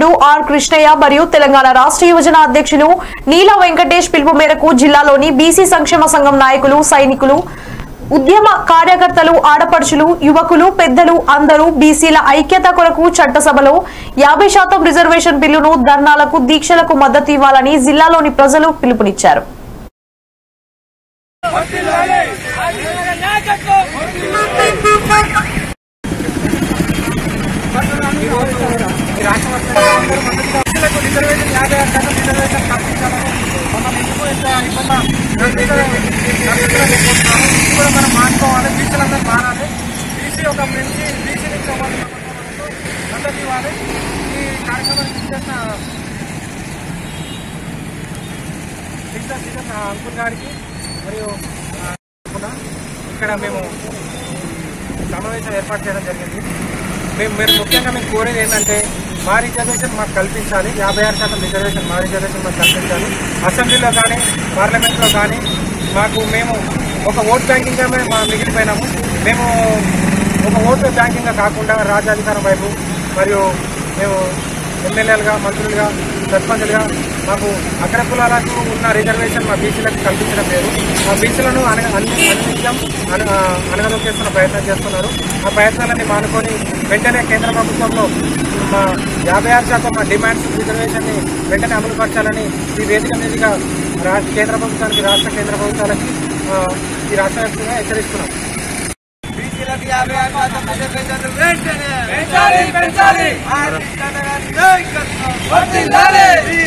అధ్యక్షుడు ఆర్ కృష్ణయ్య మరియు తెలంగాణ రాష్ట్ర యువజన అధ్యక్షులు నీల వెంకటేష్ పిలుపు మేరకు జిల్లాలోని బీసీ సంక్షేమ సంఘం నాయకులు, సైనికులు, ఉద్యమ కార్యకర్తలు, ఆడపడుచులు, యువకులు, పెద్దలు అందరూ బీసీల ఐక్యత కొరకు చట్టసభలో 50% రిజర్వేషన్ బిల్లును ధర్నాలకు, దీక్షలకు మద్దతు ఇవ్వాలని జిల్లాలోని ప్రజలు పిలుపునిచ్చారు. మనం మానుకోవాలి, బీసీలందరూ మారాలి. బీసీ ఒక మంచి బీసీ నుంచి మద్దతు ఇవ్వాలి. ఈ కార్యక్రమానికి చేసిన అంకుల్ గారికి మరియు ఇక్కడ మేము సమావేశం ఏర్పాటు చేయడం జరిగింది. మీరు ముఖ్యంగా మేము కోరేది ఏంటంటే మా రిజర్వేషన్ మాకు కల్పించాలి. 56% రిజర్వేషన్ మా రిజర్వేషన్ మాకు కల్పించాలి. అసెంబ్లీలో కానీ పార్లమెంట్లో కానీ మేము ఒక ఓట్ బ్యాంకింగ్గా మిగిలిపోయినాము. మేము ఒక ఓటు బ్యాంకింగ్గా కాకుండా రాజ్యాధికారం వైపు మరియు మేము ఎమ్మెల్యేలుగా, మంత్రులుగా, సర్పంచులుగా మాకు అగ్ర కులాలకు ఉన్న రిజర్వేషన్ మా బీసీలకు కల్పించడం లేదు. మా బీసీలను అన్నిత్యం అనగదొక్కేస్తున్న ప్రయత్నం చేస్తున్నారు. ఆ ప్రయత్నాలన్నీ మానుకొని వెంటనే కేంద్ర ప్రభుత్వంలో మా 56% మా డిమాండ్స్ రిజర్వేషన్ని వెంటనే అమలుపరచాలని ఈ వేదిక మీదుగా కేంద్ర ప్రభుత్వానికి, రాష్ట్ర కేంద్ర ప్రభుత్వాలకి ఈ రాష్ట్ర వ్యాప్తంగా హెచ్చరిస్తున్నాం. బీసీలకు 56% రిజర్వేషన్ వెంటనే పెంచాలి.